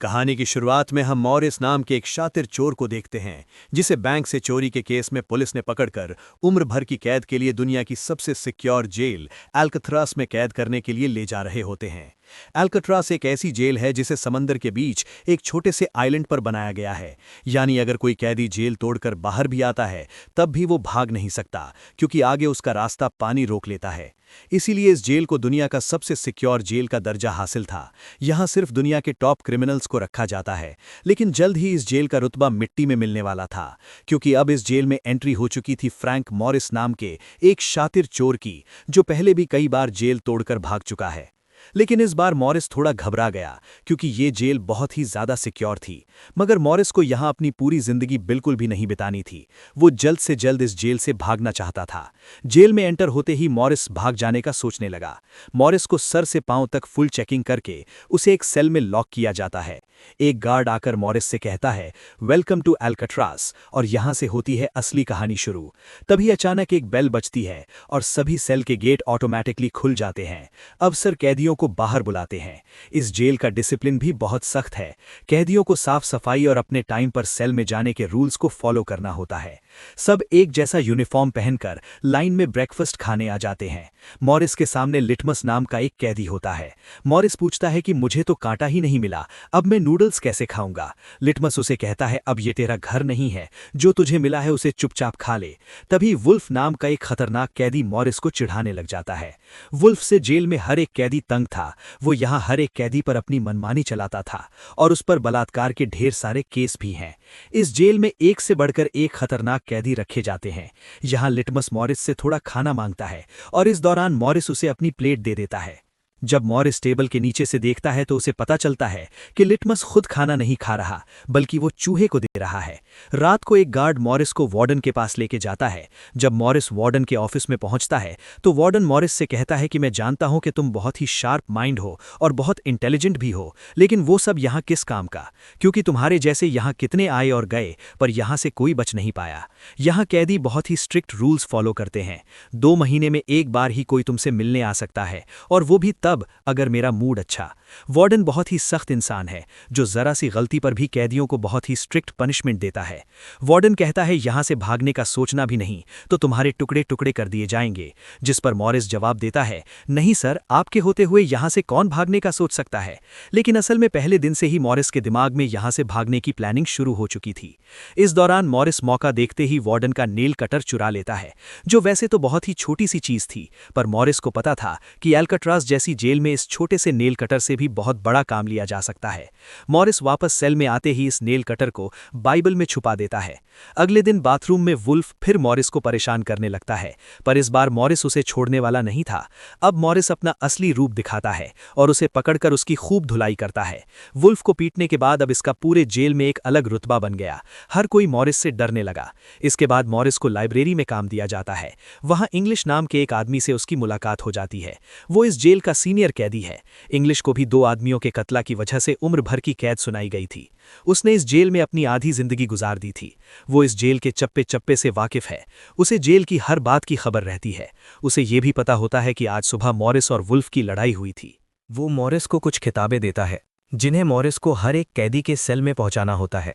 कहानी की शुरुआत में हम मॉरिस नाम के एक शातिर चोर को देखते हैं जिसे बैंक से चोरी के केस में पुलिस ने पकड़कर उम्र भर की कैद के लिए दुनिया की सबसे सिक्योर जेल अल्काट्राज़ में कैद करने के लिए ले जा रहे होते हैं। अल्काट्राज़ एक ऐसी जेल है जिसे समंदर के बीच एक छोटे से आइलैंड पर बनाया गया है, यानी अगर कोई कैदी जेल तोड़कर बाहर भी आता है तब भी वो भाग नहीं सकता क्योंकि आगे उसका रास्ता पानी रोक लेता है। इसीलिए इस जेल को दुनिया का सबसे सिक्योर जेल का दर्जा हासिल था। यहाँ सिर्फ दुनिया के टॉप क्रिमिनल्स को रखा जाता है, लेकिन जल्द ही इस जेल का रुतबा मिट्टी में मिलने वाला था क्योंकि अब इस जेल में एंट्री हो चुकी थी फ्रैंक मॉरिस नाम के एक शातिर चोर की, जो पहले भी कई बार जेल तोड़कर भाग चुका है। लेकिन इस बार मॉरिस थोड़ा घबरा गया क्योंकि ये जेल बहुत ही ज्यादा सिक्योर थी। मगर मॉरिस को यहाँ अपनी पूरी जिंदगी बिल्कुल भी नहीं बितानी थी। वो जल्द से जल्द इस जेल से भागना चाहता था। जेल में एंटर होते ही मॉरिस भाग जाने का सोचने लगा। मॉरिस को सर से पांव तक फुल चेकिंग करके उसे एक सेल में लॉक किया जाता है। एक गार्ड आकर मॉरिस से कहता है, वेलकम टू अल्काट्राज़, और यहां से होती है असली कहानी शुरू। तभी अचानक एक बेल बजती है और सभी सेल के गेट ऑटोमेटिकली खुल जाते हैं। अफसर कैदियों को बाहर बुलाते हैं। इस जेल का डिसिप्लिन भी बहुत सख्त है। कैदियों को साफ सफाई और अपने टाइम पर सेल में जाने के रूल्स को फॉलो करना होता है। सब एक जैसा यूनिफॉर्म पहनकर लाइन में ब्रेकफास्ट खाने आ जाते हैं। मॉरिस के सामने लिटमस नाम का एक कैदी होता है। मॉरिस पूछता है कि मुझे तो कांटा ही नहीं मिला, अब मैं नूडल्स कैसे खाऊंगा। लिटमस उसे कहता है, अब ये तेरा घर नहीं है, जो तुझे मिला है उसे चुपचाप खा ले। तभी वुल्फ नाम का एक खतरनाक कैदी मॉरिस को चिढ़ाने लग जाता है। वुल्फ से जेल में हर एक कैदी तंग था। वो यहाँ हर एक कैदी पर अपनी मनमानी चलाता था और उस पर बलात्कार के ढेर सारे केस भी हैं। इस जेल में एक से बढ़कर एक खतरनाक कैदी रखे जाते हैं। यहाँ लिटमस मॉरिस से थोड़ा खाना मांगता है और इस दौरान मॉरिस उसे अपनी प्लेट दे देता है। जब मॉरिस टेबल के नीचे से देखता है तो उसे पता चलता है कि लिटमस खुद खाना नहीं खा रहा, बल्कि वो चूहे को दे रहा है। रात को एक गार्ड मॉरिस को वार्डन के पास लेके जाता है। जब मॉरिस वार्डन के ऑफिस में पहुंचता है तो वार्डन मॉरिस से कहता है कि मैं जानता हूं कि तुम बहुत ही शार्प माइंड हो और बहुत इंटेलिजेंट भी हो, लेकिन वो सब यहाँ किस काम का, क्योंकि तुम्हारे जैसे यहाँ कितने आए और गए पर यहाँ से कोई बच नहीं पाया। यहाँ कैदी बहुत ही स्ट्रिक्ट रूल्स फॉलो करते हैं। 2 महीने में एक बार ही कोई तुमसे मिलने आ सकता है, और वो भी तब अगर मेरा मूड अच्छा। वार्डन बहुत ही सख्त इंसान है जो जरा सी गलती पर भी कैदियों को बहुत ही स्ट्रिक्ट पनिशमेंट देता है। वार्डन कहता है, यहां से भागने का सोचना भी नहीं तो तुम्हारे टुकड़े टुकड़े कर दिए जाएंगे। जिस पर मॉरिस जवाब देता है, नहीं सर, आपके होते हुए यहां से कौन भागने का सोच सकता है। लेकिन असल में पहले दिन से ही मॉरिस के दिमाग में यहां से भागने की प्लानिंग शुरू हो चुकी थी। इस दौरान मॉरिस मौका देखते ही वार्डन का नेल कटर चुरा लेता है, जो वैसे तो बहुत ही छोटी सी चीज थी, पर मॉरिस को पता था कि अल्काट्राज़ जैसी जेल में इस छोटे से नेल कटर से भी बहुत बड़ा काम लिया जा सकता है। मॉरिस वापस सेल में आते ही इस नेल कटर को बाइबल में छुपा देता है। अगले दिन बाथरूम में वुल्फ फिर मॉरिस को परेशान करने लगता है, पर इस बार मॉरिस उसे छोड़ने वाला नहीं था। अब मॉरिस अपना असली रूप दिखाता है और उसे पकड़कर उसकी खूब धुलाई करता है। वुल्फ को पीटने के बाद अब इसका पूरे जेल में एक अलग रुतबा बन गया। हर कोई मॉरिस से डरने लगा। इसके बाद मॉरिस को लाइब्रेरी में काम दिया जाता है। वहां इंग्लिश नाम के एक आदमी से उसकी मुलाकात हो जाती है। वो इस जेल का सीनियर कैदी है। इंग्लिश को भी 2 आदमियों के कत्ला की वजह से उम्र भर की कैद सुनाई गई थी। उसने इस जेल में अपनी आधी जिंदगी गुजार दी थी। वो इस जेल के चप्पे चप्पे से वाकिफ है। उसे जेल की हर बात की खबर रहती है। उसे ये भी पता होता है कि आज सुबह मॉरिस और वुल्फ की लड़ाई हुई थी। वो मॉरिस को कुछ किताबें देता है जिन्हें मॉरिस को हर एक कैदी के सेल में पहुंचाना होता है।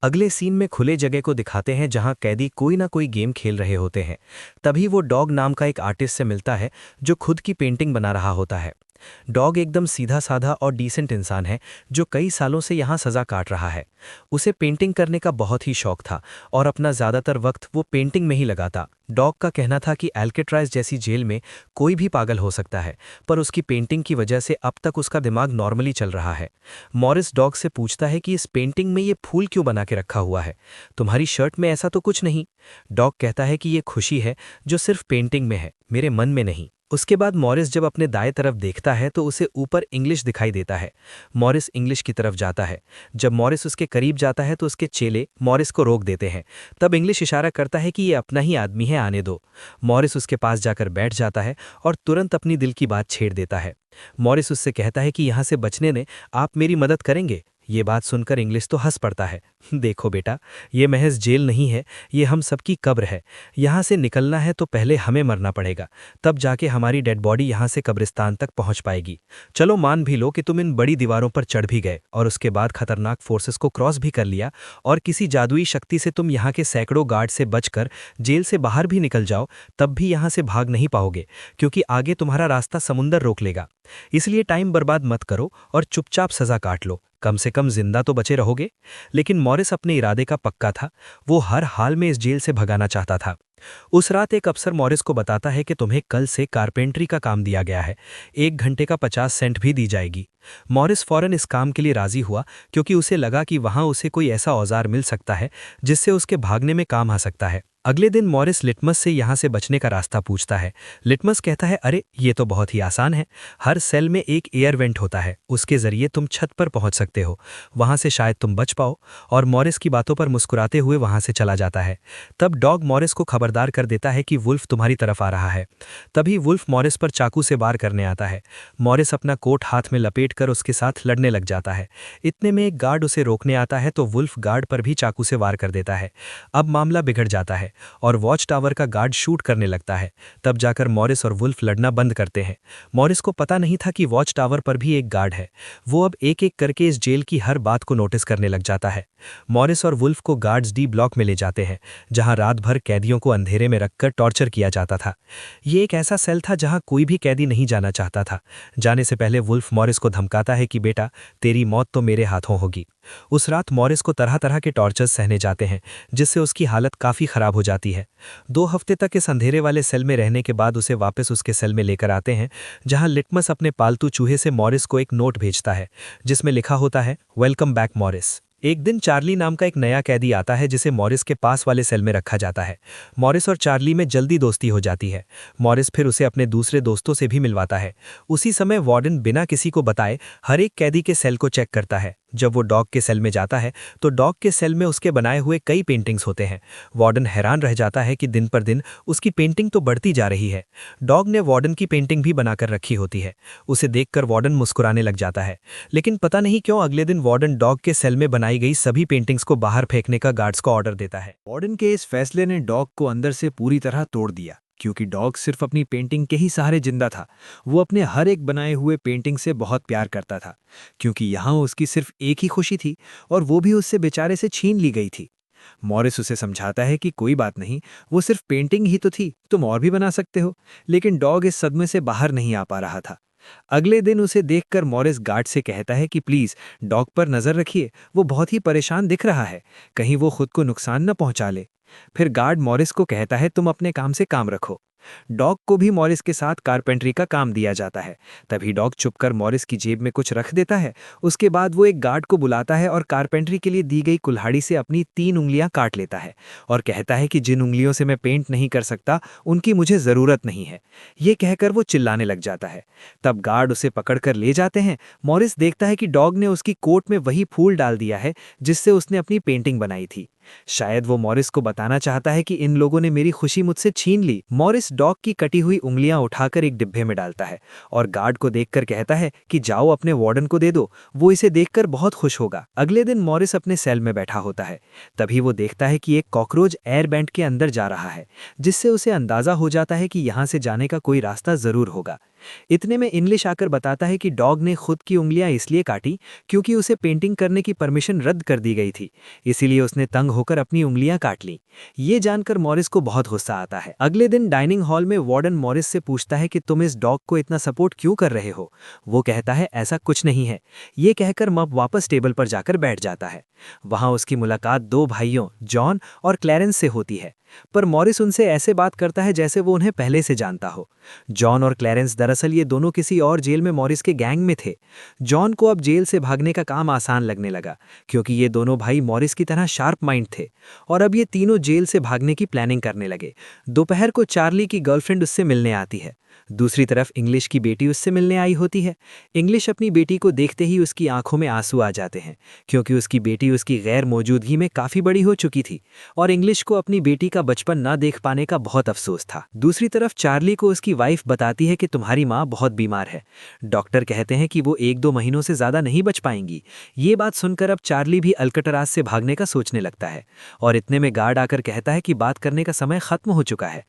अगले सीन में खुले जगह को दिखाते हैं जहां कैदी कोई ना कोई गेम खेल रहे होते हैं। तभी वो डॉग नाम का एक आर्टिस्ट से मिलता है जो खुद की पेंटिंग बना रहा होता है। डॉग एकदम सीधा साधा और डिसेंट इंसान है जो कई सालों से यहाँ सज़ा काट रहा है। उसे पेंटिंग करने का बहुत ही शौक था और अपना ज़्यादातर वक्त वो पेंटिंग में ही लगाता। डॉग का कहना था कि अल्काट्राज़ जैसी जेल में कोई भी पागल हो सकता है, पर उसकी पेंटिंग की वजह से अब तक उसका दिमाग नॉर्मली चल रहा है। मॉरिस डॉग से पूछता है कि इस पेंटिंग में ये फूल क्यों बना के रखा हुआ है, तुम्हारी शर्ट में ऐसा तो कुछ नहीं। डॉग कहता है कि ये खुशी है जो सिर्फ पेंटिंग में है, मेरे मन में नहीं। उसके बाद मॉरिस जब अपने दाएं तरफ देखता है तो उसे ऊपर इंग्लिश दिखाई देता है। मॉरिस इंग्लिश की तरफ जाता है। जब मॉरिस उसके करीब जाता है तो उसके चेले मॉरिस को रोक देते हैं। तब इंग्लिश इशारा करता है कि ये अपना ही आदमी है, आने दो। मॉरिस उसके पास जाकर बैठ जाता है और तुरंत अपनी दिल की बात छेड़ देता है। मॉरिस उससे कहता है कि यहाँ से बचने में आप मेरी मदद करेंगे। ये बात सुनकर इंग्लिश तो हंस पड़ता है। देखो बेटा, ये महज जेल नहीं है, ये हम सबकी कब्र है। यहाँ से निकलना है तो पहले हमें मरना पड़ेगा, तब जाके हमारी डेड बॉडी यहाँ से कब्रिस्तान तक पहुँच पाएगी। चलो मान भी लो कि तुम इन बड़ी दीवारों पर चढ़ भी गए और उसके बाद खतरनाक फोर्सेस को क्रॉस भी कर लिया और किसी जादुई शक्ति से तुम यहाँ के सैकड़ों गार्ड से बचकर जेल से बाहर भी निकल जाओ, तब भी यहाँ से भाग नहीं पाओगे, क्योंकि आगे तुम्हारा रास्ता समुंदर रोक लेगा। इसलिए टाइम बर्बाद मत करो और चुपचाप सजा काट लो, कम से कम जिंदा तो बचे रहोगे। लेकिन मॉरिस अपने इरादे का पक्का था, वो हर हाल में इस जेल से भगाना चाहता था। उस रात एक अफसर मॉरिस को बताता है कि तुम्हें कल से कारपेंट्री का काम दिया गया है, 1 घंटे का 50 सेंट भी दी जाएगी। मॉरिस फौरन इस काम के लिए राजी हुआ, क्योंकि उसे लगा कि वहां उसे कोई ऐसा औजार मिल सकता है जिससे उसके भागने में काम आ सकता है। अगले दिन मॉरिस लिटमस से यहाँ से बचने का रास्ता पूछता है। लिटमस कहता है, अरे ये तो बहुत ही आसान है, हर सेल में एक एयर वेंट होता है, उसके जरिए तुम छत पर पहुंच सकते हो, वहां से शायद तुम बच पाओ। और मॉरिस की बातों पर मुस्कुराते हुए वहां से चला जाता है। तब डॉग मॉरिस को खबरदार कर देता है कि वुल्फ तुम्हारी तरफ आ रहा है। तभी वुल्फ मॉरिस पर चाकू से वार करने आता है। मॉरिस अपना कोट हाथ में लपेट कर उसके साथ लड़ने लग जाता है। इतने में एक गार्ड उसे रोकने आता है तो वुल्फ गार्ड पर भी चाकू से वार कर देता है। अब मामला बिगड़ जाता है और वॉच टावर का गार्ड शूट करने लगता है। तब जाकर मॉरिस और वुल्फ लड़ना बंद करते हैं। मॉरिस को पता नहीं था कि वॉच टावर पर भी एक गार्ड है। वो अब एक एक करके इस जेल की हर बात को नोटिस करने लग जाता है। मॉरिस और वुल्फ को गार्ड्स डी ब्लॉक में ले जाते हैं, जहां रात भर कैदियों को अंधेरे में रखकर टॉर्चर किया जाता था। ये एक ऐसा सेल था जहां कोई भी कैदी नहीं जाना चाहता था। जाने से पहले वुल्फ मॉरिस को धमकाता है कि बेटा, तेरी मौत तो मेरे हाथों होगी। उस रात मॉरिस को तरह तरह के टॉर्चर्स सहने जाते हैं, जिससे उसकी हालत काफ़ी ख़राब हो जाती है। 2 हफ्ते तक इस अंधेरे वाले सेल में रहने के बाद उसे वापस उसके सेल में लेकर आते हैं, जहां लिटमस अपने पालतू चूहे से मॉरिस को एक नोट भेजता है, जिसमें लिखा होता है, वेलकम बैक मॉरिस। एक दिन चार्ली नाम का एक नया कैदी आता है, जिसे मॉरिस के पास वाले सेल में रखा जाता है। मॉरिस और चार्ली में जल्दी दोस्ती हो जाती है। मॉरिस फिर उसे अपने दूसरे दोस्तों से भी मिलवाता है। उसी समय वार्डन बिना किसी को बताए हर एक कैदी के सेल को चेक करता है। जब वो डॉग के सेल में जाता है तो डॉग के सेल में उसके बनाए हुए कई पेंटिंग्स होते हैं। वार्डन हैरान रह जाता है कि दिन पर दिन उसकी पेंटिंग तो बढ़ती जा रही है। डॉग ने वार्डन की पेंटिंग भी बनाकर रखी होती है। उसे देखकर वार्डन मुस्कुराने लग जाता है। लेकिन पता नहीं क्यों अगले दिन वार्डन डॉग के सेल में बनाई गई सभी पेंटिंग्स को बाहर फेंकने का गार्ड्स को ऑर्डर देता है। वार्डन के इस फैसले ने डॉग को अंदर से पूरी तरह तोड़ दिया, क्योंकि डॉग सिर्फ अपनी पेंटिंग के ही सहारे जिंदा था। वो अपने हर एक बनाए हुए पेंटिंग से बहुत प्यार करता था, क्योंकि यहाँ उसकी सिर्फ एक ही खुशी थी और वो भी उससे बेचारे से छीन ली गई थी। मॉरिस उसे समझाता है कि कोई बात नहीं, वो सिर्फ पेंटिंग ही तो थी, तुम और भी बना सकते हो। लेकिन डॉग इस सदमे से बाहर नहीं आ पा रहा था। अगले दिन उसे देखकर मॉरिस गार्ड से कहता है कि प्लीज डॉग पर नजर रखिए, वो बहुत ही परेशान दिख रहा है, कहीं वो खुद को नुकसान न पहुंचा ले। फिर गार्ड मॉरिस को कहता है, तुम अपने काम से काम रखो। डॉग को भी मॉरिस के साथ कारपेंट्री का काम दिया जाता है। तभी डॉग चुपकर मॉरिस की जेब में कुछ रख देता है। उसके बाद वो एक गार्ड को बुलाता है और कारपेंट्री के लिए दी गई कुल्हाड़ी से अपनी 3 उंगलियां काट लेता है और कहता है कि जिन उंगलियों से मैं पेंट नहीं कर सकता उनकी मुझे ज़रूरत नहीं है। ये कहकर वो चिल्लाने लग जाता है। तब गार्ड उसे पकड़कर ले जाते हैं। मॉरिस देखता है कि डॉग ने उसकी कोट में वही फूल डाल दिया है जिससे उसने अपनी पेंटिंग बनाई थी। शायद वो मॉरिस को बताना चाहता है कि इन लोगों ने मेरी खुशी मुझसे छीन ली। मॉरिस डॉग की कटी हुई उंगलियां उठाकर एक डिब्बे में डालता है और गार्ड को देखकर कहता है कि जाओ अपने वार्डन को दे दो, वो इसे देखकर बहुत खुश होगा। अगले दिन मॉरिस अपने सेल में बैठा होता है। तभी वो देखता है कि एक कॉकरोच एयर बैंड के अंदर जा रहा है, जिससे उसे अंदाजा हो जाता है कि यहाँ से जाने का कोई रास्ता जरूर होगा। इतने में इंग्लिश आकर बताता है कि डॉग ने खुद की उंगलियां इसलिए काटी क्योंकि उसे पेंटिंग करने की परमिशन रद्द कर दी गई थी, इसीलिए उसने तंग होकर अपनी उंगलियां काट ली। ये जानकर मॉरिस को बहुत गुस्सा आता है। अगले दिन डाइनिंग हॉल में वार्डन मॉरिस से पूछता है कि तुम इस डॉग को इतना सपोर्ट क्यों कर रहे हो। वो कहता है ऐसा कुछ नहीं है। ये कहकर मब वापस टेबल पर जाकर बैठ जाता है। वहां उसकी मुलाकात 2 भाइयों जॉन और क्लैरेंस से होती है, पर मॉरिस उनसे ऐसे बात करता है जैसे वो उन्हें पहले से जानता हो। जॉन और क्लैरेंस दरअसल ये दोनों किसी और जेल में मॉरिस के गैंग में थे। जॉन को अब जेल से भागने का काम आसान लगने लगा, क्योंकि ये दोनों भाई मॉरिस की तरह शार्प माइंड थे और अब ये तीनों जेल से भागने की प्लानिंग करने लगे। दोपहर को चार्ली की गर्लफ्रेंड उससे मिलने आती है। दूसरी तरफ इंग्लिश की बेटी उससे मिलने आई होती है। इंग्लिश अपनी बेटी को देखते ही उसकी आंखों में आंसू आ जाते हैं, क्योंकि उसकी बेटी उसकी गैर मौजूदगी में काफ़ी बड़ी हो चुकी थी और इंग्लिश को अपनी बेटी का का बचपन ना देख पाने का बहुत अफसोस था। दूसरी तरफ चार्ली को उसकी वाइफ बताती है कि तुम्हारी माँ बहुत बीमार है, डॉक्टर कहते हैं कि वो 1-2 महीनों से ज़्यादा नहीं बच पाएंगी। ये बात सुनकर अब चार्ली भी अल्कटराज से भागने का सोचने लगता है और इतने में गार्ड आकर कहता है कि बात करने का समय खत्म हो चुका है।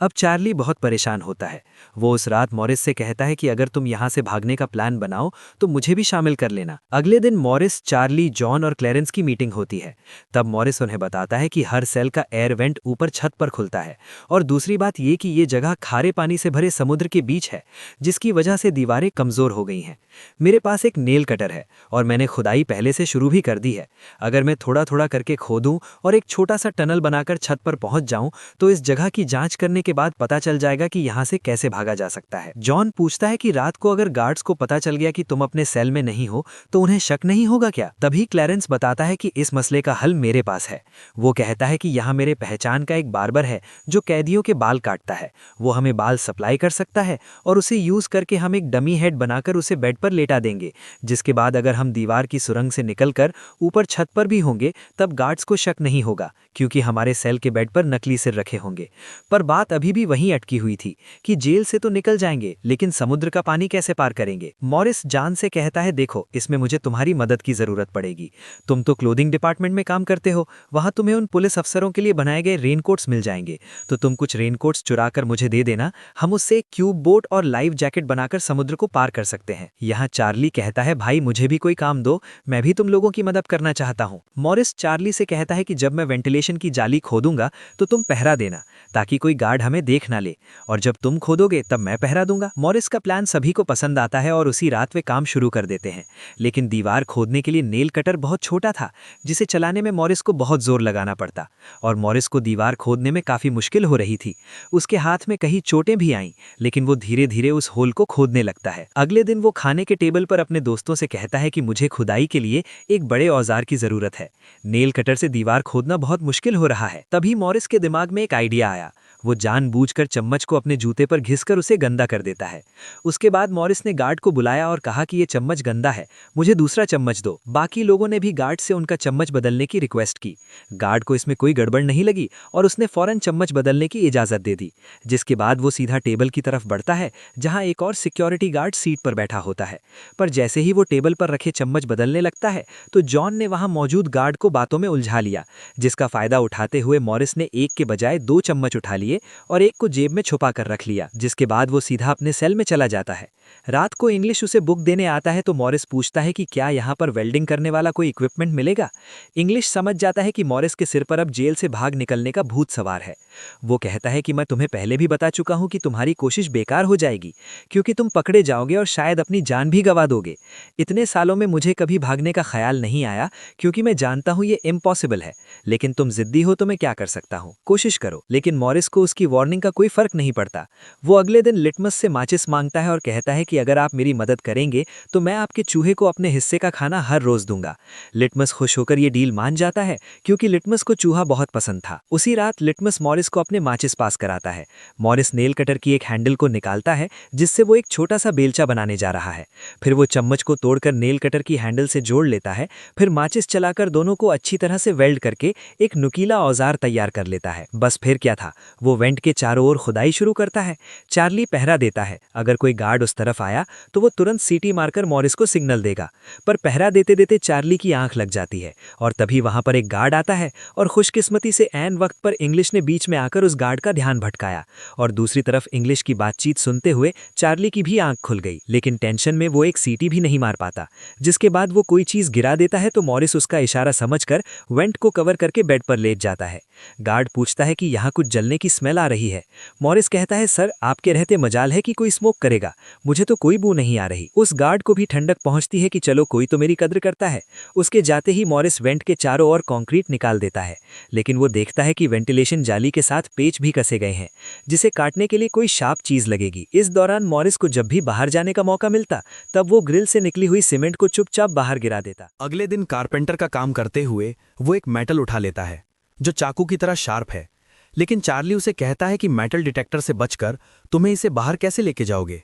अब चार्ली बहुत परेशान होता है। वो उस रात मॉरिस से कहता है कि अगर तुम यहाँ से भागने का प्लान बनाओ तो मुझे भी शामिल कर लेना। अगले दिन मॉरिस, चार्ली, जॉन और क्लेरेंस की मीटिंग होती है। तब मॉरिस उन्हें बताता है कि हर सेल का एयर वेंट ऊपर छत पर खुलता है और दूसरी बात ये कि ये जगह खारे पानी से भरे समुद्र के बीच है, जिसकी वजह से दीवारें कमजोर हो गई हैं। मेरे पास एक नेल कटर है और मैंने खुदाई पहले से शुरू भी कर दी है। अगर मैं थोड़ा थोड़ा करके खोदूं और एक छोटा सा टनल बनाकर छत पर पहुंच जाऊं तो इस जगह की जांच करने के बाद पता चल जाएगा कि यहाँ से कैसे भागा जा सकता है। जॉन पूछता है कि रात को अगर गार्ड्स को पता चल गया कि तुम अपने सेल में नहीं हो तो उन्हें शक नहीं होगा क्या? तभी क्लैरेंस बताता है कि इस मसले का हल मेरे पास है। वो कहता है कि यहाँ मेरे पहचान का एक बार्बर है जो कैदियों के बाल काटता है। वो हमें बाल सप्लाई कर सकता है और उसे यूज करके हम एक डमी हेड बनाकर उसे बेड पर लेटा देंगे, जिसके बाद अगर हम दीवार की सुरंग से निकलकर ऊपर छत पर भी होंगे तब गार्ड्स को शक नहीं होगा, क्योंकि हमारे सेल के बेड पर नकली सिर रखे होंगे। पर बात अभी भी वहीं अटकी हुई थी कि जेल से तो निकल जाएंगे, लेकिन समुद्र का पानी कैसे पार करेंगे? मॉरिस जॉन से कहता है, देखो इसमें मुझे तुम्हारी मदद की जरूरत पड़ेगी। तुम तो क्लोथिंग डिपार्टमेंट में काम करते हो, वहां तुम्हें उन पुलिस अफसरों के लिए बनाए गए रेनकोट्स मिल जाएंगे, तो तुम कुछ रेनकोट्स चुरा कर मुझे दे देना। हम उससे एक क्यूब बोट और लाइफ जैकेट बनाकर समुद्र को पार कर सकते हैं। यहाँ चार्ली कहता है, भाई मुझे भी कोई काम दो, मैं भी तुम लोगों की मदद करना चाहता हूँ। मॉरिस चार्ली से कहता है कि जब मैं वेंटिलेशन की जाली खोदूंगा तो तुम पहरा देना, ताकि कोई गार्ड हमें देख ना ले, और जब तुम खोदोगे तब मैं पहरा दूंगा। मॉरिस का प्लान सभी को पसंद आता है और उसी रात वे काम शुरू कर देते हैं। लेकिन दीवार खोदने के लिए नेल कटर बहुत छोटा था, जिसे चलाने में मॉरिस को बहुत जोर लगाना पड़ता और मॉरिस को दीवार खोदने में काफी मुश्किल हो रही थी। उसके हाथ में कहीं चोटें भी आईं, लेकिन वो धीरे धीरे उस होल को खोदने लगता है। अगले दिन वो खाने के टेबल पर अपने दोस्तों से कहता है कि मुझे खुदाई के लिए एक बड़े औजार की जरूरत है। नेल कटर से दीवार खोदना बहुत मुश्किल हो रहा है। तभी मॉरिस के दिमाग में एक आइडिया आया। वो जानबूझकर चम्मच को अपने जूते पर घिसकर उसे गंदा कर देता है। उसके बाद मॉरिस ने गार्ड को बुलाया और कहा कि ये चम्मच गंदा है, मुझे दूसरा चम्मच दो। बाकी लोगों ने भी गार्ड से उनका चम्मच बदलने की रिक्वेस्ट की। गार्ड को इसमें कोई गड़बड़ नहीं लगी और उसने फौरन चम्मच बदलने की इजाजत दे दी, जिसके बाद वो सीधा टेबल की तरफ बढ़ता है जहां एक और सिक्योरिटी गार्ड सीट पर बैठा होता है। पर जैसे ही वो टेबल पर रखे चम्मच बदलने लगता है तो जॉन ने वहां मौजूद गार्ड को बातों में उलझा लिया, जिसका फायदा उठाते हुए मॉरिस ने एक के बजाय 2 चम्मच उठा लिए और एक को जेब में छुपा कर रख लिया, जिसके बाद वो सीधा अपने सेल में चला जाता है। रात को इंग्लिश उसे बुक देने आता है तो मॉरिस पूछता है कि क्या यहाँ पर वेल्डिंग करने वाला कोई इक्विपमेंट मिलेगा। इंग्लिश समझ जाता है कि मॉरिस के सिर पर अब जेल से भाग निकलने का भूत सवार है। वो कहता है कि मैं तुम्हें पहले भी बता चुका हूँ कि तुम्हारी कोशिश बेकार हो जाएगी, क्योंकि तुम पकड़े जाओगे और शायद अपनी जान भी गंवा दोगे। इतने सालों में मुझे कभी भागने का ख्याल नहीं आया, क्योंकि मैं जानता हूँ ये इम्पॉसिबल है, लेकिन तुम जिद्दी हो तो मैं क्या कर सकता हूँ, कोशिश करो। लेकिन मॉरिस को उसकी वार्निंग का कोई फर्क नहीं पड़ता। वो अगले दिन लिटमस से माचिस मांगता है और कहता है कि अगर आप मेरी मदद करेंगे तो मैं आपके चूहे को अपने हिस्से का खाना हर रोज दूंगा। लिटमस खुश होकर ये डील मान जाता है, क्योंकि लिटमस को चूहा बहुत पसंद था। उसी रात लिटमस मॉरिस को अपने माचिस पास कराता है। मॉरिस नेल कटर की एक हैंडल को निकालता है, जिससे वो एक छोटा सा बेलचा बनाने जा रहा है। फिर वो चम्मच को तोड़कर नेल कटर की हैंडल से जोड़ लेता है। फिर माचिस चलाकर दोनों को अच्छी तरह से वेल्ड करके एक नुकीला औजार तैयार कर लेता है। बस फिर क्या था, वो वेंट के चारों ओर खुदाई शुरू करता है। चार्ली पहरा देता है। अगर कोई गार्ड उस तरफ आया तो वो तुरंत सीटी मारकर मॉरिस को सिग्नल देगा। पर पहरा देते देते चार्ली की आंख लग जाती है और तभी वहां पर एक गार्ड आता है और खुशकिस्मती से ऐन वक्त पर इंग्लिश ने बीच में आकर उस गार्ड का ध्यान भटकाया और दूसरी तरफ इंग्लिश की बातचीत सुनते हुए चार्ली की भी आंख खुल गई। लेकिन टेंशन में वो एक सीटी भी नहीं मार पाता। जिसके बाद वो कोई चीज गिरा देता है तो मॉरिस उसका इशारा समझकर वेंट को कवर करके बेड पर लेट जाता है। गार्ड पूछता है कि यहाँ कुछ जलने की स्मेल आ रही है। मॉरिस कहता है, सर आपके रहते मजाल है कि कोई स्मोक करेगा, मुझे तो कोई बू नहीं आ रही। उस गार्ड को भी ठंडक पहुंचती है कि चलो कोई तो मेरी कद्र करता है। उसके जाते ही मॉरिस वेंट के चारों ओर कंक्रीट निकाल देता है, लेकिन वो देखता है कि वेंटिलेशन जाली के साथ पेच भी कसे गए हैं, जिसे काटने के लिए कोई शार्प चीज लगेगी। इस दौरान मॉरिस को जब भी बाहर जाने का मौका मिलता तब वो ग्रिल से निकली हुई सीमेंट को चुपचाप बाहर गिरा देता। अगले दिन कारपेंटर का काम करते हुए वो एक मेटल उठा लेता है जो चाकू की तरह शार्प है, लेकिन चार्ली उसे कहता है कि मेटल डिटेक्टर से बचकर तुम्हें इसे बाहर कैसे लेके जाओगे।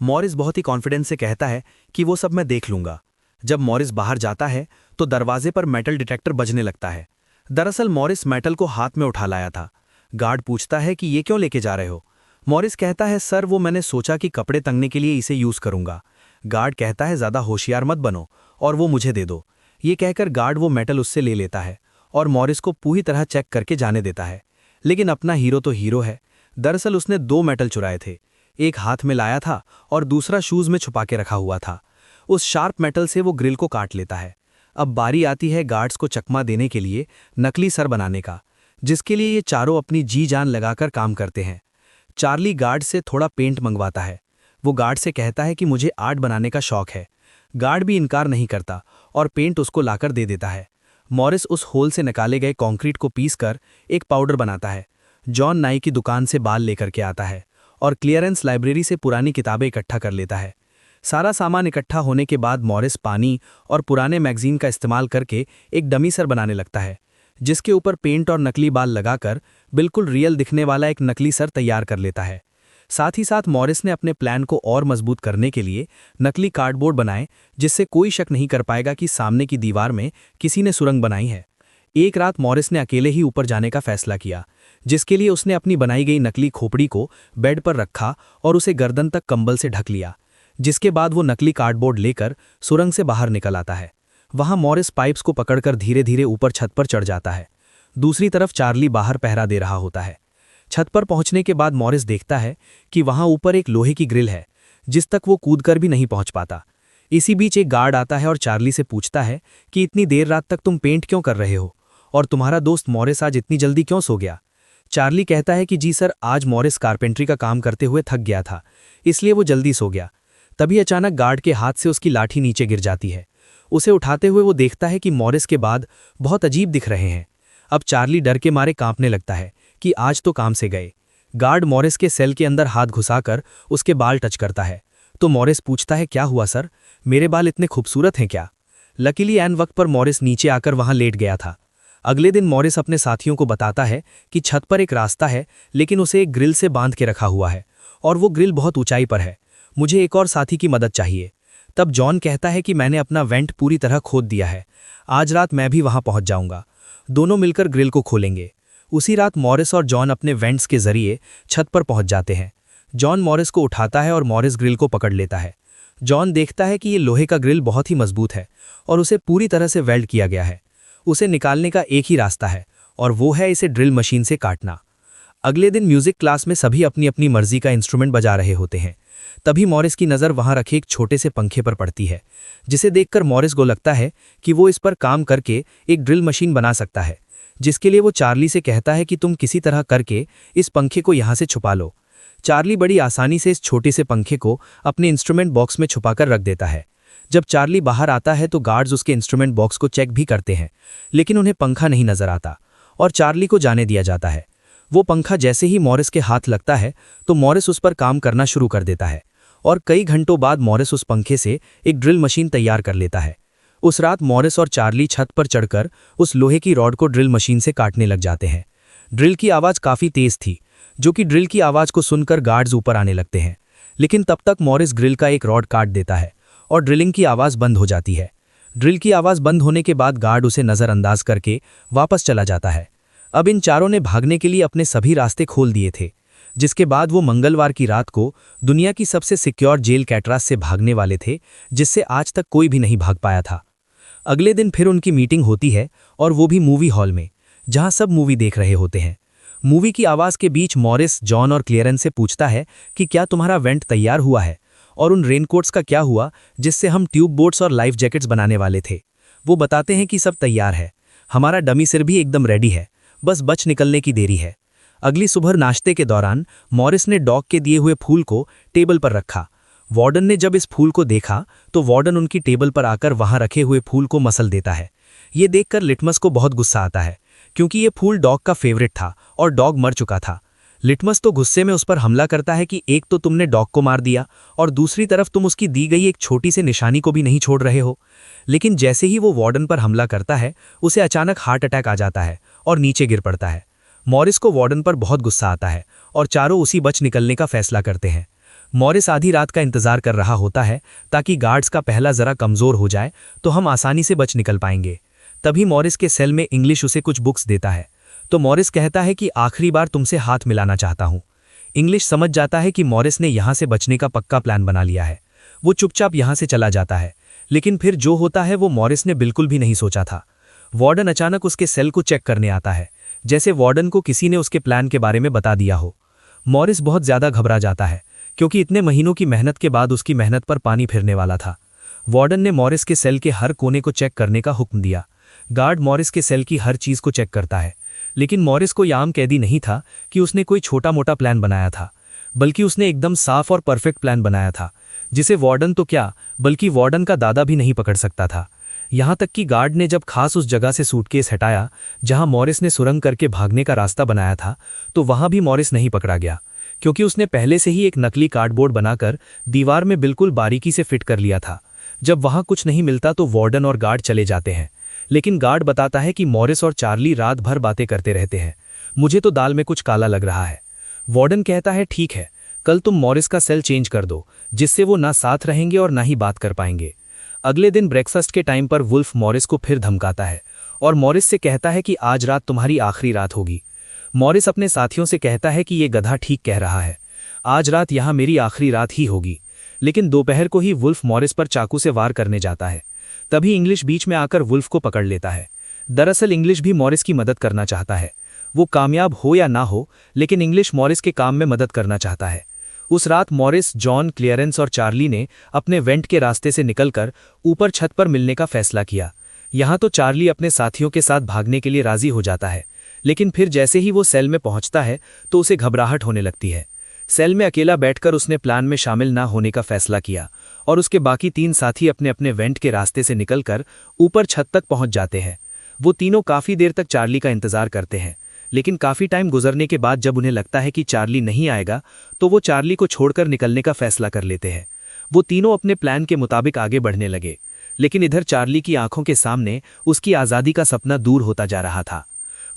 मॉरिस बहुत ही कॉन्फिडेंस से कहता है कि वो सब मैं देख लूंगा। जब मॉरिस बाहर जाता है तो दरवाजे पर मेटल डिटेक्टर बजने लगता है। दरअसल मॉरिस मेटल को हाथ में उठा लाया था, गार्ड पूछता है कि ये क्यों लेके जा रहे हो। मॉरिस कहता है सर वो मैंने सोचा कि कपड़े तंगने के लिए इसे यूज करूंगा। गार्ड कहता है ज़्यादा होशियार मत बनो और वो मुझे दे दो। ये कहकर गार्ड वो मेटल उससे ले लेता है और मॉरिस को पूरी तरह चेक करके जाने देता है। लेकिन अपना हीरो तो हीरो है। दरअसल उसने 2 मेटल चुराए थे, एक हाथ में लाया था और दूसरा शूज में छुपा के रखा हुआ था। उस शार्प मेटल से वो ग्रिल को काट लेता है। अब बारी आती है गार्ड्स को चकमा देने के लिए नकली सर बनाने का, जिसके लिए ये चारों अपनी जी जान लगाकर काम करते हैं। चार्ली गार्ड से थोड़ा पेंट मंगवाता है। वो गार्ड से कहता है कि मुझे आर्ट बनाने का शौक है। गार्ड भी इनकार नहीं करता और पेंट उसको लाकर दे देता है। मॉरिस उस होल से निकाले गए कंक्रीट को पीसकर एक पाउडर बनाता है। जॉन नाई की दुकान से बाल लेकर के आता है और क्लियरेंस लाइब्रेरी से पुरानी किताबें इकट्ठा कर लेता है। सारा सामान इकट्ठा होने के बाद मॉरिस पानी और पुराने मैगजीन का इस्तेमाल करके एक डमी सर बनाने लगता है, जिसके ऊपर पेंट और नकली बाल लगाकर बिल्कुल रियल दिखने वाला एक नकली सर तैयार कर लेता है। साथ ही साथ मॉरिस ने अपने प्लान को और मजबूत करने के लिए नकली कार्डबोर्ड बनाए, जिससे कोई शक नहीं कर पाएगा कि सामने की दीवार में किसी ने सुरंग बनाई है। एक रात मॉरिस ने अकेले ही ऊपर जाने का फैसला किया, जिसके लिए उसने अपनी बनाई गई नकली खोपड़ी को बेड पर रखा और उसे गर्दन तक कंबल से ढक लिया। जिसके बाद वो नकली कार्डबोर्ड लेकर सुरंग से बाहर निकल आता है। वहां मॉरिस पाइप्स को पकड़कर धीरे धीरे ऊपर छत पर चढ़ जाता है। दूसरी तरफ चार्ली बाहर पहरा दे रहा होता है। छत पर पहुंचने के बाद मॉरिस देखता है कि वहां ऊपर एक लोहे की ग्रिल है, जिस तक वो कूदकर भी नहीं पहुंच पाता। इसी बीच एक गार्ड आता है और चार्ली से पूछता है कि इतनी देर रात तक तुम पेंट क्यों कर रहे हो और तुम्हारा दोस्त मॉरिस आज इतनी जल्दी क्यों सो गया। चार्ली कहता है कि जी सर, आज मॉरिस कारपेंट्री का काम करते हुए थक गया था, इसलिए वो जल्दी सो गया। तभी अचानक गार्ड के हाथ से उसकी लाठी नीचे गिर जाती है। उसे उठाते हुए वो देखता है कि मॉरिस के बाद बहुत अजीब दिख रहे हैं। अब चार्ली डर के मारे कांपने लगता है कि आज तो काम से गए। गार्ड मॉरिस के सेल के अंदर हाथ घुसाकर उसके बाल टच करता है, तो मॉरिस पूछता है क्या हुआ सर, मेरे बाल इतने खूबसूरत हैं क्या। लकीली ऐन वक्त पर मॉरिस नीचे आकर वहां लेट गया था। अगले दिन मॉरिस अपने साथियों को बताता है कि छत पर एक रास्ता है, लेकिन उसे एक ग्रिल से बांध के रखा हुआ है और वो ग्रिल बहुत ऊंचाई पर है। मुझे एक और साथी की मदद चाहिए। तब जॉन कहता है कि मैंने अपना वेंट पूरी तरह खोद दिया है, आज रात मैं भी वहां पहुंच जाऊंगा। दोनों मिलकर ग्रिल को खोलेंगे। उसी रात मॉरिस और जॉन अपने वेंट्स के जरिए छत पर पहुंच जाते हैं। जॉन मॉरिस को उठाता है और मॉरिस ग्रिल को पकड़ लेता है। जॉन देखता है कि ये लोहे का ग्रिल बहुत ही मजबूत है और उसे पूरी तरह से वेल्ड किया गया है। उसे निकालने का एक ही रास्ता है और वो है इसे ड्रिल मशीन से काटना। अगले दिन म्यूजिक क्लास में सभी अपनी अपनी मर्जी का इंस्ट्रूमेंट बजा रहे होते हैं। तभी मॉरिस की नज़र वहां रखे एक छोटे से पंखे पर पड़ती है, जिसे देखकर मॉरिस को लगता है कि वो इस पर काम करके एक ड्रिल मशीन बना सकता है, जिसके लिए वो चार्ली से कहता है कि तुम किसी तरह करके इस पंखे को यहां से छुपा लो। चार्ली बड़ी आसानी से इस छोटे से पंखे को अपने इंस्ट्रूमेंट बॉक्स में छुपाकर रख देता है। जब चार्ली बाहर आता है तो गार्ड्स उसके इंस्ट्रूमेंट बॉक्स को चेक भी करते हैं, लेकिन उन्हें पंखा नहीं नजर आता और चार्ली को जाने दिया जाता है। वो पंखा जैसे ही मॉरिस के हाथ लगता है तो मॉरिस उस पर काम करना शुरू कर देता है और कई घंटों बाद मॉरिस उस पंखे से एक ड्रिल मशीन तैयार कर लेता है। उस रात मॉरिस और चार्ली छत पर चढ़कर उस लोहे की रॉड को ड्रिल मशीन से काटने लग जाते हैं। ड्रिल की आवाज़ काफ़ी तेज थी, जो कि ड्रिल की आवाज़ को सुनकर गार्ड्स ऊपर आने लगते हैं, लेकिन तब तक मॉरिस ग्रिल का एक रॉड काट देता है और ड्रिलिंग की आवाज़ बंद हो जाती है। ड्रिल की आवाज़ बंद होने के बाद गार्ड उसे नज़रअंदाज करके वापस चला जाता है। अब इन चारों ने भागने के लिए अपने सभी रास्ते खोल दिए थे, जिसके बाद वो मंगलवार की रात को दुनिया की सबसे सिक्योर जेल कैटरास से भागने वाले थे, जिससे आज तक कोई भी नहीं भाग पाया था। अगले दिन फिर उनकी मीटिंग होती है और वो भी मूवी हॉल में, जहां सब मूवी देख रहे होते हैं। मूवी की आवाज़ के बीच मॉरिस जॉन और क्लियरेंस से पूछता है कि क्या तुम्हारा वेंट तैयार हुआ है और उन रेनकोट्स का क्या हुआ जिससे हम ट्यूब बोट्स और लाइफ जैकेट्स बनाने वाले थे। वो बताते हैं कि सब तैयार है, हमारा डमी सिर भी एकदम रेडी है, बस बच निकलने की देरी है। अगली सुबह नाश्ते के दौरान मॉरिस ने डॉग के दिए हुए फूल को टेबल पर रखा। वार्डन ने जब इस फूल को देखा तो वार्डन उनकी टेबल पर आकर वहां रखे हुए फूल को मसल देता है। ये देखकर लिटमस को बहुत गुस्सा आता है, क्योंकि ये फूल डॉग का फेवरेट था और डॉग मर चुका था। लिटमस तो गुस्से में उस पर हमला करता है कि एक तो तुमने डॉग को मार दिया और दूसरी तरफ तुम उसकी दी गई एक छोटी सी निशानी को भी नहीं छोड़ रहे हो। लेकिन जैसे ही वो वार्डन पर हमला करता है, उसे अचानक हार्ट अटैक आ जाता है और नीचे गिर पड़ता है। मॉरिस को वार्डन पर बहुत गुस्सा आता है और चारों उसी बच निकलने का फैसला करते हैं। मॉरिस आधी रात का इंतजार कर रहा होता है ताकि गार्ड्स का पहला जरा कमजोर हो जाए तो हम आसानी से बच निकल पाएंगे। तभी मॉरिस के सेल में इंग्लिश उसे कुछ बुक्स देता है, तो मॉरिस कहता है कि आखिरी बार तुमसे हाथ मिलाना चाहता हूं। इंग्लिश समझ जाता है कि मॉरिस ने यहां से बचने का पक्का प्लान बना लिया है। वो चुपचाप यहां से चला जाता है, लेकिन फिर जो होता है वो मॉरिस ने बिल्कुल भी नहीं सोचा था। वार्डन अचानक उसके सेल को चेक करने आता है, जैसे वार्डन को किसी ने उसके प्लान के बारे में बता दिया हो। मॉरिस बहुत ज्यादा घबरा जाता है, क्योंकि इतने महीनों की मेहनत के बाद उसकी मेहनत पर पानी फिरने वाला था। वार्डन ने मॉरिस के सेल के हर कोने को चेक करने का हुक्म दिया। गार्ड मॉरिस के सेल की हर चीज को चेक करता है, लेकिन मॉरिस को यह आम कैदी नहीं था कि उसने कोई छोटा मोटा प्लान बनाया था, बल्कि उसने एकदम साफ और परफेक्ट प्लान बनाया था, जिसे वार्डन तो क्या बल्कि वार्डन का दादा भी नहीं पकड़ सकता था। यहां तक कि गार्ड ने जब खास उस जगह से सूटकेस हटाया जहां मॉरिस ने सुरंग करके भागने का रास्ता बनाया था, तो वहां भी मॉरिस नहीं पकड़ा गया, क्योंकि उसने पहले से ही एक नकली कार्डबोर्ड बनाकर दीवार में बिल्कुल बारीकी से फिट कर लिया था। जब वहां कुछ नहीं मिलता तो वार्डन और गार्ड चले जाते हैं, लेकिन गार्ड बताता है कि मॉरिस और चार्ली रात भर बातें करते रहते हैं। मुझे तो दाल में कुछ काला लग रहा है। वार्डन कहता है ठीक है, कल तुम मॉरिस का सेल चेंज कर दो, जिससे वो ना साथ रहेंगे और ना ही बात कर पाएंगे। अगले दिन ब्रेकफास्ट के टाइम पर वुल्फ मॉरिस को फिर धमकाता है और मॉरिस से कहता है कि आज रात तुम्हारी आखिरी रात होगी। मॉरिस अपने साथियों से कहता है कि ये गधा ठीक कह रहा है, आज रात यहां मेरी आखिरी रात ही होगी। लेकिन दोपहर को ही वुल्फ मॉरिस पर चाकू से वार करने जाता है। तभी इंग्लिश बीच में आकर वुल्फ को पकड़ लेता है। दरअसल इंग्लिश भी मॉरिस की मदद करना चाहता है। वो कामयाब हो या ना हो, लेकिन इंग्लिश मॉरिस के काम में मदद करना चाहता है। उस रात मॉरिस, जॉन, क्लियरेंस और चार्ली ने अपने वेंट के रास्ते से निकलकर ऊपर छत पर मिलने का फैसला किया। यहां तो चार्ली अपने साथियों के साथ भागने के लिए राजी हो जाता है, लेकिन फिर जैसे ही वो सेल में पहुंचता है तो उसे घबराहट होने लगती है। सेल में अकेला बैठकर उसने प्लान में शामिल ना होने का फैसला किया और उसके बाकी 3 साथी अपने अपने वेंट के रास्ते से निकलकर ऊपर छत तक पहुंच जाते हैं। वो तीनों काफी देर तक चार्ली का इंतजार करते हैं, लेकिन काफी टाइम गुजरने के बाद जब उन्हें लगता है कि चार्ली नहीं आएगा, तो वो चार्ली को छोड़कर निकलने का फैसला कर लेते हैं। वो तीनों अपने प्लान के मुताबिक आगे बढ़ने लगे, लेकिन इधर चार्ली की आंखों के सामने उसकी आज़ादी का सपना दूर होता जा रहा था।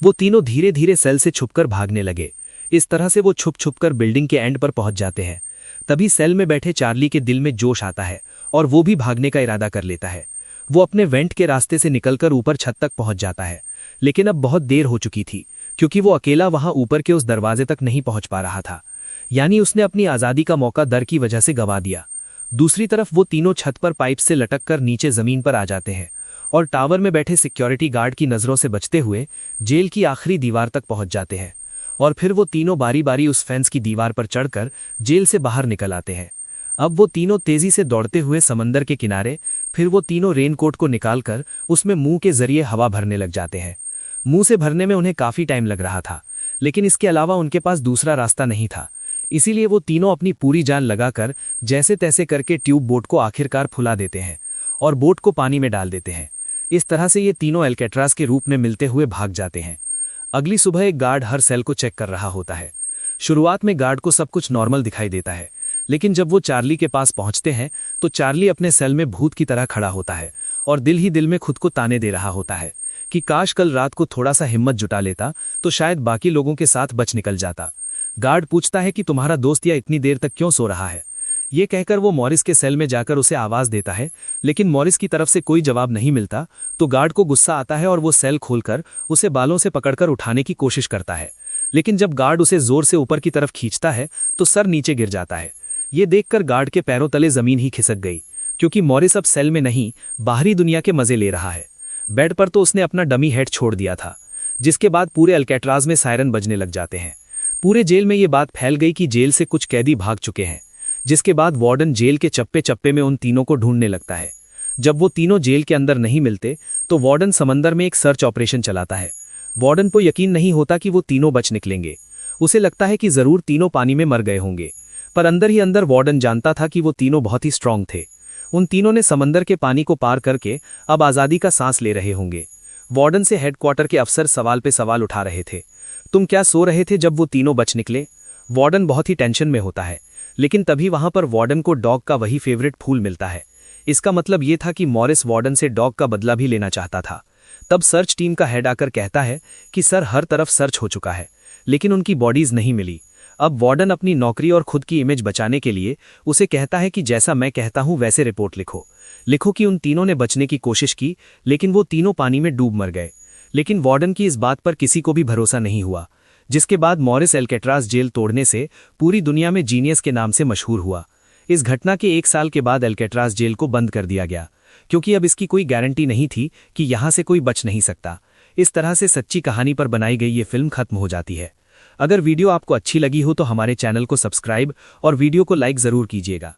वो तीनों धीरे धीरे सेल से छुपकर भागने लगे। इस तरह से वो छुप छुपकर बिल्डिंग के एंड पर पहुंच जाते हैं। तभी सेल में बैठे चार्ली के दिल में जोश आता है और वो भी भागने का इरादा कर लेता है। वो अपने वेंट के रास्ते से निकलकर ऊपर छत तक पहुंच जाता है, लेकिन अब बहुत देर हो चुकी थी, क्योंकि वो अकेला वहां ऊपर के उस दरवाजे तक नहीं पहुंच पा रहा था। यानी उसने अपनी आज़ादी का मौका डर की वजह से गंवा दिया। दूसरी तरफ वो तीनों छत पर पाइप से लटककर नीचे जमीन पर आ जाते हैं और टावर में बैठे सिक्योरिटी गार्ड की नजरों से बचते हुए जेल की आखिरी दीवार तक पहुंच जाते हैं। और फिर वो तीनों बारी बारी उस फेंस की दीवार पर चढ़कर जेल से बाहर निकल आते हैं। अब वो तीनों तेजी से दौड़ते हुए समंदर के किनारे, फिर वो तीनों रेनकोट को निकालकर उसमें मुंह के जरिए हवा भरने लग जाते हैं। मुंह से भरने में उन्हें काफी टाइम लग रहा था, लेकिन इसके अलावा उनके पास दूसरा रास्ता नहीं था। इसीलिए वो तीनों अपनी पूरी जान लगाकर जैसे तैसे करके ट्यूब बोट को आखिरकार फुला देते हैं और बोट को पानी में डाल देते हैं। इस तरह से ये तीनों एल्केट्रास के रूप में मिलते हुए भाग जाते हैं। अगली सुबह एक गार्ड हर सेल को चेक कर रहा होता है। शुरुआत में गार्ड को सब कुछ नॉर्मल दिखाई देता है, लेकिन जब वो चार्ली के पास पहुंचते हैं तो चार्ली अपने सेल में भूत की तरह खड़ा होता है और दिल ही दिल में खुद को ताने दे रहा होता है कि काश कल रात को थोड़ा सा हिम्मत जुटा लेता तो शायद बाकी लोगों के साथ बच निकल जाता। गार्ड पूछता है कि तुम्हारा दोस्त या इतनी देर तक क्यों सो रहा है। ये कहकर वो मॉरिस के सेल में जाकर उसे आवाज देता है, लेकिन मॉरिस की तरफ से कोई जवाब नहीं मिलता। तो गार्ड को गुस्सा आता है और वो सेल खोलकर उसे बालों से पकड़कर उठाने की कोशिश करता है, लेकिन जब गार्ड उसे जोर से ऊपर की तरफ खींचता है तो सर नीचे गिर जाता है। ये देखकर गार्ड के पैरों तले जमीन ही खिसक गई, क्योंकि मॉरिस अब सेल में नहीं, बाहरी दुनिया के मजे ले रहा है। बेड पर तो उसने अपना डमी हेड छोड़ दिया था, जिसके बाद पूरे अल्केट्राज में सायरन बजने लग जाते हैं। पूरे जेल में ये बात फैल गई कि जेल से कुछ कैदी भाग चुके हैं, जिसके बाद वार्डन जेल के चप्पे चप्पे में उन तीनों को ढूंढने लगता है। जब वो तीनों जेल के अंदर नहीं मिलते तो वार्डन समंदर में एक सर्च ऑपरेशन चलाता है। वार्डन को यकीन नहीं होता कि वो तीनों बच निकलेंगे। उसे लगता है कि जरूर तीनों पानी में मर गए होंगे, पर अंदर ही अंदर वार्डन जानता था कि वो तीनों बहुत ही स्ट्रांग थे। उन तीनों ने समंदर के पानी को पार करके अब आज़ादी का सांस ले रहे होंगे। वार्डन से हेडक्वार्टर के अफसर सवाल पे सवाल उठा रहे थे। तुम क्या सो रहे थे जब वो तीनों बच निकले? वार्डन बहुत ही टेंशन में होता है, लेकिन तभी वहां पर वार्डन को डॉग का वही फेवरेट फूल मिलता है। इसका मतलब ये था कि मॉरिस वार्डन से डॉग का बदला भी लेना चाहता था। तब सर्च टीम का हेड आकर कहता है कि सर, हर तरफ सर्च हो चुका है, लेकिन उनकी बॉडीज नहीं मिली। अब वार्डन अपनी नौकरी और खुद की इमेज बचाने के लिए उसे कहता है कि जैसा मैं कहता हूं वैसे रिपोर्ट लिखो कि उन तीनों ने बचने की कोशिश की, लेकिन वो तीनों पानी में डूब मर गए। लेकिन वार्डन की इस बात पर किसी को भी भरोसा नहीं हुआ, जिसके बाद मॉरिस एल्केट्रास जेल तोड़ने से पूरी दुनिया में जीनियस के नाम से मशहूर हुआ। इस घटना के 1 साल के बाद एल्केट्रास जेल को बंद कर दिया गया, क्योंकि अब इसकी कोई गारंटी नहीं थी कि यहां से कोई बच नहीं सकता। इस तरह से सच्ची कहानी पर बनाई गई ये फिल्म खत्म हो जाती है। अगर वीडियो आपको अच्छी लगी हो तो हमारे चैनल को सब्सक्राइब और वीडियो को लाइक ज़रूर कीजिएगा।